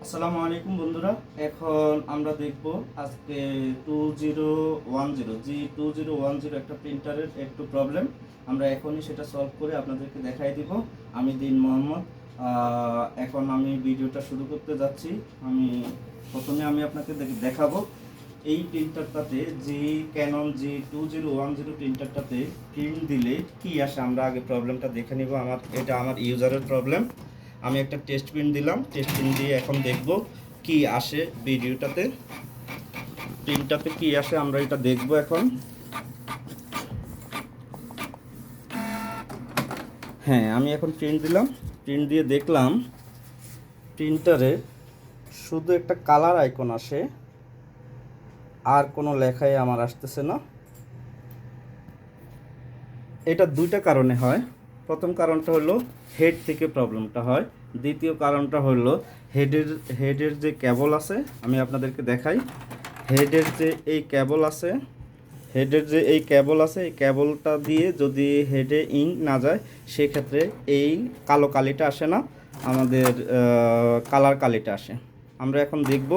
আসসালামু আলাইকুম বন্ধুরা। এখন আমরা দেখব আজকে 2010 G2010 একটা প্রিন্টারের একটু প্রবলেম। আমরা এখনই সেটা সলভ করে আপনাদেরকে দেখাই দিব। আমি দিন মোহাম্মদ। এখন আমি ভিডিওটা শুরু করতে যাচ্ছি। প্রথমে আপনাকে দেখাবো এই প্রিন্টারটাতে, যে ক্যানন G2010 প্রিন্টারটাতে প্রিন্ট দিলে কি আসে। আমরা আগে প্রবলেমটা দেখে নিব। এটা আমার ইউজারের প্রবলেম। আমি একটা টেস্ট প্রিন্ট দিলাম, টেস্ট প্রিন্ট দিয়ে এখন দেখব কি আসে ভিডিওটাতে, প্রিন্টটাতে কি আসে আমরা এটা দেখব এখন। হ্যাঁ, আমি এখন প্রিন্ট দিলাম, প্রিন্ট দিয়ে দেখলাম প্রিন্টারে শুধু একটা কালার আইকন আসে, আর কোনো লেখাই আমার আসতেছে না। এটা দুইটা কারণে হয়। প্রথম কারণটা হলো হেড থেকে প্রবলেমটা হয়। দ্বিতীয় কারণটা হলো হেডের যে কেবল আছে, আমি আপনাদেরকে দেখাই। হেডের যে এই কেবল আছে, এই কেবলটা দিয়ে যদি হেডে ইঙ্ক না যায়, সেক্ষেত্রে এই কালো কালিটা আসে না, আমাদের কালার কালিটা আসে। আমরা এখন দেখব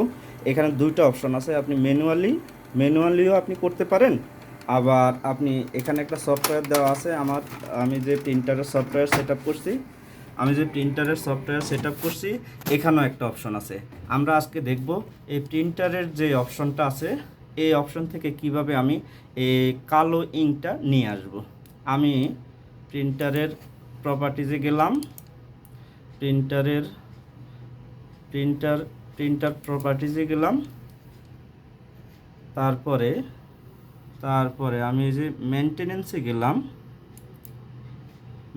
এখানে দুইটা অপশন আছে। আপনি ম্যানুয়ালিও আপনি করতে পারেন, আবার আপনি এখানে একটা সফটওয়্যার দেওয়া আছে। আমি যে প্রিন্টারের সফটওয়্যার সেট আপ করছি, এখানেও একটা অপশন আছে। আমরা আজকে দেখব এই প্রিন্টারের যে অপশনটা আছে, এই অপশন থেকে কিভাবে আমি এই কালো ইঙ্কটা নিয়ে আসব। আমি প্রিন্টারের প্রপার্টিজে গেলাম, প্রিন্টার প্রপার্টিজে গেলাম। তারপরে আমি এই যে মেনটেনেন্সে গেলাম,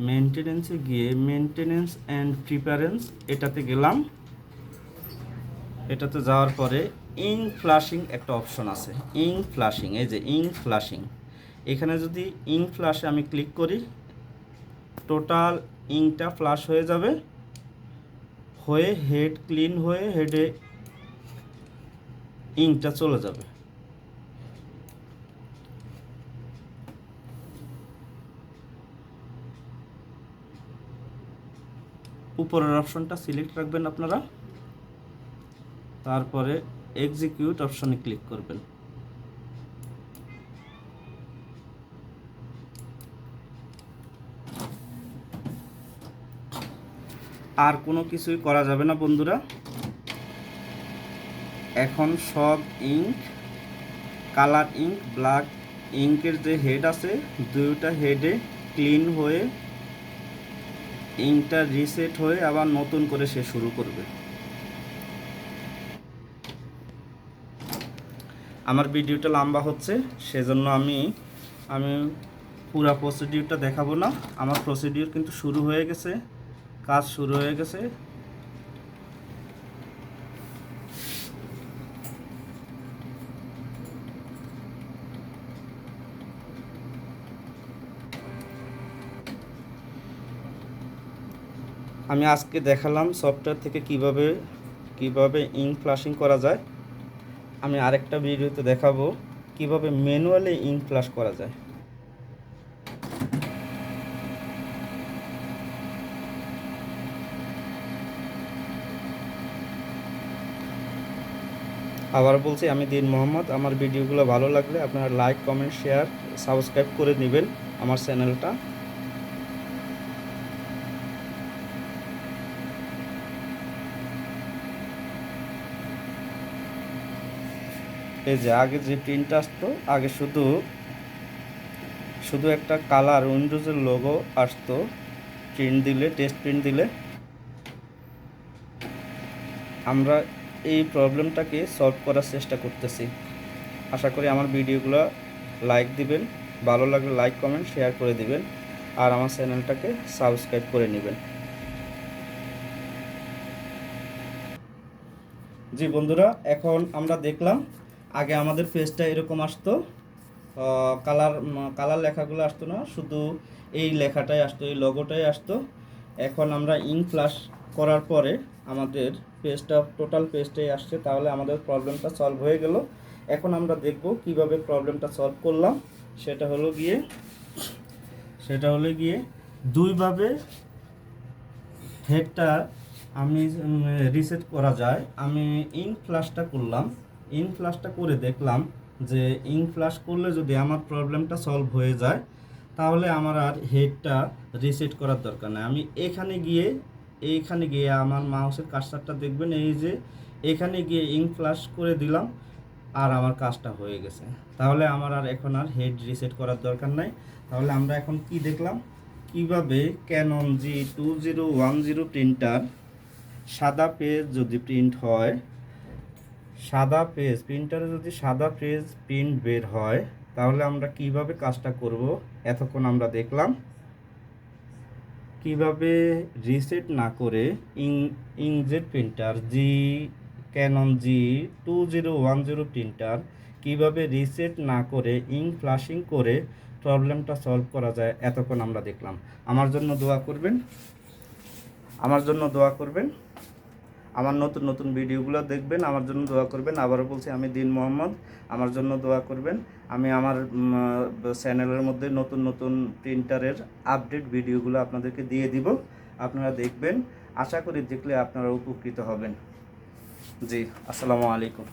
মেনটেনেন্সে গিয়ে মেনটেনেন্স অ্যান্ড প্রিফারেন্স এটাতে গেলাম। এটাতে যাওয়ার পরে ইঙ্ক ফ্লাশিং একটা অপশন আছে, ইঙ্ক ফ্লাশিং। এই যে ইঙ্ক ফ্লাশিং, এখানে যদি ইঙ্ক ফ্লাশে আমি ক্লিক করি, টোটাল ইঙ্কটা ফ্লাশ হয়ে যাবে, হয়ে হেড ক্লিন হয়ে হেডে ইঙ্কটা চলে যাবে। উপরের অপশনটা সিলেক্ট রাখবেন আপনারা, তারপরে এক্সিকিউট অপশনে ক্লিক করবেন। আর কোনো কিছুই করা যাবে না বন্ধুরা। এখন সব ইঙ্ক, কালার ইঙ্ক, ব্ল্যাক ইঙ্কের যে হেড আছে, দুইটা হেডে ক্লিন হয়ে ইঙ্কটা রিসেট হয়ে আবার নতুন করে সে শুরু করবে। আমার ভিডিওটা লম্বা হচ্ছে, সেজন্য আমি পুরো প্রসিডিউরটা দেখাবো না। আমার প্রসিডিউর কিন্তু শুরু হয়ে গেছে, কাজ শুরু হয়ে গেছে। আমি আজকে দেখালাম সফটওয়্যার থেকে কিভাবে ইঙ্ক ফ্লাশিং করা যায়। আমি আরেকটা ভিডিওতে দেখাবো কিভাবে ম্যানুয়ালি ইঙ্ক ফ্লাশ করা যায়। আবার বলছি, আমি দিন মোহাম্মদ। আমার ভিডিওগুলো ভালো লাগলে আপনারা লাইক, কমেন্ট, শেয়ার, সাবস্ক্রাইব করে নেবেন আমার চ্যানেলটা। এই যে আগে যে প্রিন্ট আসতো, আগে শুধু একটা কালার উইন্ডোজের লোগো আসতো প্রিন্ট দিলে, টেস্ট প্রিন্ট দিলে। আমরা এই প্রবলেমটাকে সলভ করার চেষ্টা করতেছি। আশা করি আমার ভিডিওগুলো লাইক দিবেন, ভালো লাগলে লাইক, কমেন্ট, শেয়ার করে দিবেন, আর আমার চ্যানেলটাকে সাবস্ক্রাইব করে নেবেন। জি বন্ধুরা, এখন আমরা দেখলাম আগে আমাদের পেজটা এরকম আসতো, কালার লেখাগুলো আসতো না, শুধু এই লেখাটাই আসতো, এই লোগোটাই আসতো। এখন আমরা ইঙ্ক ফ্লাশ করার পরে আমাদের টোটাল পেজটাই আসছে। তাহলে আমাদের প্রবলেমটা সলভ হয়ে গেল। এখন আমরা দেখব কিভাবে প্রবলেমটা সলভ করলাম। সেটা হলো গিয়ে দুইভাবে হেডটা আমি রিসেট করা যায়। আমি ইঙ্ক ফ্ল্যাশটা করলাম, ইঙ্ক ফ্ল্যাশটা করে দেখলাম যে ইঙ্ক ফ্ল্যাশ করলে যদি আমার প্রবলেমটা সলভ হয়ে যায় তাহলে আমার আর হেডটা রিসেট করার দরকার নেই। আমি এইখানে গিয়ে আমার মাউসের কার্সারটা দেখবেন, এই যে এখানে গিয়ে ইঙ্ক ফ্ল্যাশ করে দিলাম আর আমার কাজটা হয়ে গেছে। তাহলে আমার আর এখন আর হেড রিসেট করার দরকার নাই। তাহলে আমরা এখন কি দেখলাম, কিভাবে ক্যানন G2010 প্রিন্টার সাদা পেজ যদি প্রিন্ট হয়, সাদা পেজ প্রিন্টারে যদি সাদা পেজ প্রিন্ট বের হয় তাহলে আমরা কিভাবে কাজটা করব এতক্ষণ আমরা দেখলাম। কিভাবে রিসেট না করে inkjet printer Canon G2010 printer কিভাবে রিসেট না করে ইঙ্ক ফ্লাশিং করে প্রবলেমটা সলভ করা যায় এতক্ষণ আমরা দেখলাম। আমার জন্য দোয়া করবেন, আমার জন্য দোয়া করবেন, আমার নতুন নতুন ভিডিওগুলো দেখবেন, আমার জন্য দোয়া করবেন। আবারও বলছি, আমি দিন মোহাম্মদ, আমার জন্য দোয়া করবেন। আমি আমার চ্যানেলের মধ্যে নতুন নতুন প্রিন্টারের আপডেট ভিডিওগুলো আপনাদেরকে দিয়ে দিব, আপনারা দেখবেন। আশা করি দেখলে আপনারা উপকৃত হবেন। জি, আসসালামু আলাইকুম।